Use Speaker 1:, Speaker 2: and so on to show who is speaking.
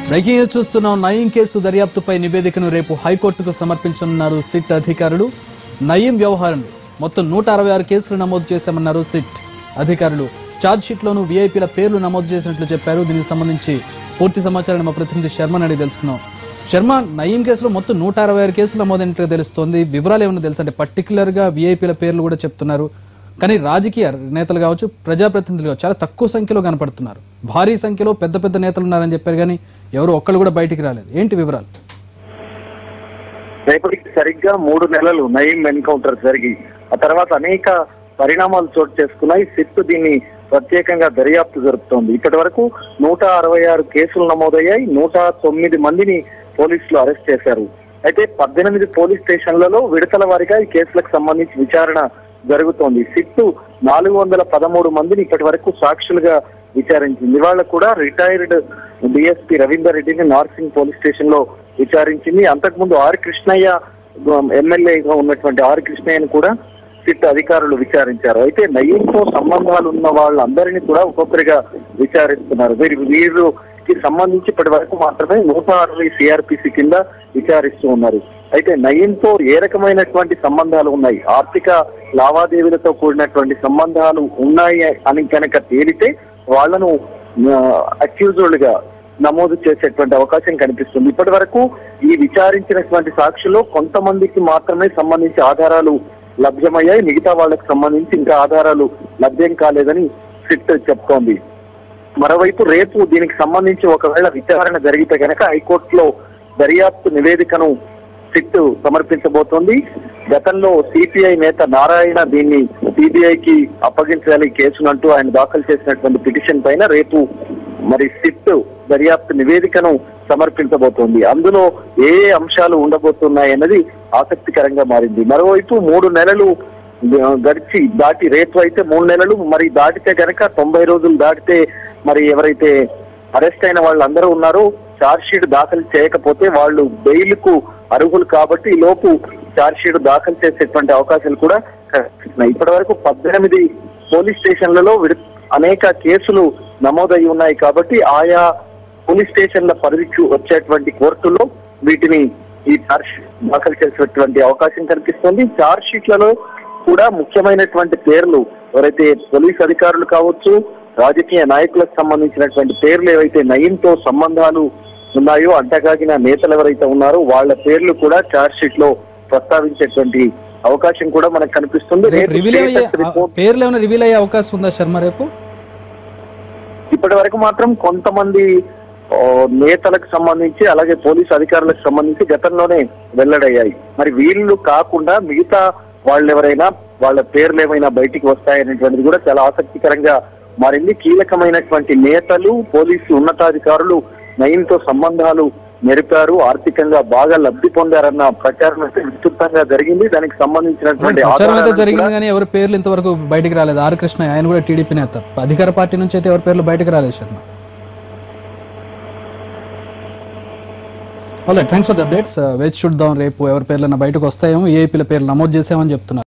Speaker 1: Breaking news చూస్తున్నాం. Nayeem case దర్యాప్తుపై నివేదికను రేపు హైకోర్టుకు సమర్పించనున్నారు సిట్ అధికారులు. నయీం వ్యవహారంలో మొత్తం 166 కేసులు నమోదు చేశామన్నారు సిట్ అధికారులు. ఛార్జ్ షీట్ లోనూ వీఐపీల పేర్లు నమోదు చేసినట్లు చెప్పారు. దీనికి సంబంధించి పూర్తి సమాచారాన్ని మా ప్రతినిధి శర్మని అడిగి తెలుసుకున్నాం. శర్మ, నయీం కేసులో మొత్తం 166 కేసులు నమోదైనట్లుగా తెలుస్తోంది. వివరాలు ఏమన్నా తెలుసు? అంటే పర్టికులర్ గా వీఐపీల పేర్లు కూడా చెప్తున్నారు, కానీ రాజకీయ నేతలు కావచ్చు, ప్రజాప్రతినిధులు కావచ్చు చాలా తక్కువ సంఖ్యలో కనపడుతున్నారు. భారీ సంఖ్యలో పెద్ద పెద్ద నేతలు ఉన్నారని చెప్పారు, కానీ ఎవరు ఒక్కళ్ళు కూడా బయటికి రాలేదు. ఏంటి వివరాలు?
Speaker 2: రేపటికి సరిగ్గా 3 నెలలు నయీం ఎన్కౌంటర్ జరిగి ఆ తర్వాత అనేక పరిణామాలు చోటు చేసుకున్నాయి. సిట్ దీన్ని ప్రత్యేకంగా దర్యాప్తు జరుపుతోంది. ఇప్పటి వరకు 166 కేసులు నమోదయ్యాయి. 109 మందిని పోలీసులు అరెస్ట్ చేశారు. అయితే 18 పోలీస్ స్టేషన్లలో విడతల వారీగా ఈ కేసులకు సంబంధించి విచారణ జరుగుతోంది. సిట్ 413 మందిని ఇప్పటి వరకు సాక్షులుగా విచారించింది. ఇవాళ కూడా రిటైర్డ్ డిఎస్పీ రవీందర్ రెడ్డిని నార్సింగ్ పోలీస్ స్టేషన్ లో విచారించింది. అంతకుముందు ఆర్ కృష్ణయ్య ఎమ్మెల్యేగా ఉన్నటువంటి ఆర్ కృష్ణయ్యను కూడా సిట్ అధికారులు విచారించారు. అయితే నయీంతో సంబంధాలు ఉన్న వాళ్ళందరినీ కూడా ఒక్కొక్కరిగా విచారిస్తున్నారు. వీరికి సంబంధించి ఇప్పటి వరకు మాత్రమే 160 సిఆర్పిసి కింద విచారిస్తూ ఉన్నారు. అయితే నయీంతో ఏ రకమైనటువంటి సంబంధాలు ఉన్నాయి, ఆర్థిక లావాదేవీలతో కూడినటువంటి సంబంధాలు ఉన్నాయి అని కనుక తేలితే వాళ్లను అక్యూజ్డ్గా నమోదు చేసేటువంటి అవకాశం కనిపిస్తుంది. ఇప్పటి వరకు ఈ విచారించినటువంటి సాక్షుల్లో కొంతమందికి మాత్రమే సంబంధించి ఆధారాలు లభ్యమయ్యాయి. మిగతా వాళ్ళకి సంబంధించి ఇంకా ఆధారాలు లభ్యం కాలేదని సిట్ చెప్తోంది. మరోవైపు రేపు దీనికి సంబంధించి ఒకవేళ విచారణ జరిగితే కనుక హైకోర్టులో దర్యాప్తు నివేదికను సిట్ సమర్పించబోతోంది. గతంలో సిపిఐ నేత నారాయణ దీన్ని సిబిఐకి అప్పగించాలి కేసునంటూ ఆయన దాఖలు చేసినటువంటి పిటిషన్ పైన రేపు మరి సిట్ దర్యాప్తు నివేదికను సమర్పించబోతోంది. అందులో ఏ అంశాలు ఉండబోతున్నాయన్నది ఆసక్తికరంగా మారింది. మరోవైపు 3 నెలలు గడిచి దాటి రేపు అయితే 3 నెలలు మరి దాటితే కనుక 90 రోజులు దాటితే మరి ఎవరైతే అరెస్ట్ అయిన వాళ్ళందరూ ఉన్నారో ఛార్జ్ షీట్ దాఖలు చేయకపోతే వాళ్ళు బెయిల్ కు అర్హులు కాబట్టి ఈ లోపు ఛార్జ్ షీట్ దాఖలు చేసేటువంటి అవకాశాలు కూడా కనిపిస్తున్నాయి. ఇప్పటి వరకు 18 పోలీస్ స్టేషన్లలో అనేక కేసులు నమోదై ఉన్నాయి కాబట్టి ఆయా పోలీస్ స్టేషన్ల పరిధికి వచ్చేటువంటి కోర్టులో వీటిని ఈ ఛార్జ్ షీట్ దాఖలు చేసేటువంటి అవకాశం కనిపిస్తుంది. ఛార్జ్ షీట్లలో కూడా ముఖ్యమైనటువంటి పేర్లు ఎవరైతే పోలీస్ అధికారులు కావచ్చు, రాజకీయ నాయకులకు సంబంధించినటువంటి పేర్లు ఏవైతే నయీంతో సంబంధాలు ఉన్నాయో, అంటగాగిన నేతలు ఎవరైతే ఉన్నారో వాళ్ళ పేర్లు కూడా ఛార్జ్ షీట్ లో ప్రస్తావించేటువంటి అవకాశం కూడా మనకు కనిపిస్తుంది.
Speaker 1: పేర్లు ఏమైనా రివీల్ అయ్యే అవకాశం ఉందా శర్మ రేపు?
Speaker 2: ఇప్పటి వరకు మాత్రం కొంతమంది నేతలకు సంబంధించి అలాగే పోలీసు అధికారులకు సంబంధించి గతంలోనే వెల్లడయ్యాయి. మరి వీళ్ళు కాకుండా మిగతా వాళ్ళు ఎవరైనా వాళ్ళ పేర్లు ఏమైనా బయటికి వస్తాయనేటువంటిది కూడా చాలా ఆసక్తికరంగా మారింది. కీలకమైనటువంటి నేతలు, పోలీసు ఉన్నతాధికారులు నయీంతో సంబంధాలు నెరిపారు, ఆర్థికంగా బాగా లబ్ధి పొందారన్న ప్రచారం అయితే విస్తృతంగా జరిగింది. దానికి సంబంధించినటువంటి
Speaker 1: జరిగింది కానీ ఎవరి పేర్లు ఇంతవరకు బయటకు రాలేదు. ఆర్ కృష్ణ ఆయన కూడా టీడీపీ నేత, అధికార పార్టీ నుంచి అయితే ఎవరి పేర్లు బయటకు రాలేదు Sharma. Thanks for the updates. వేచి చూద్దాం రేపు ఎవరి పేర్లైనా బయటకు వస్తాయేమో. ఏఐపీల పేర్లు నమోదు చేసామని చెప్తున్నారు.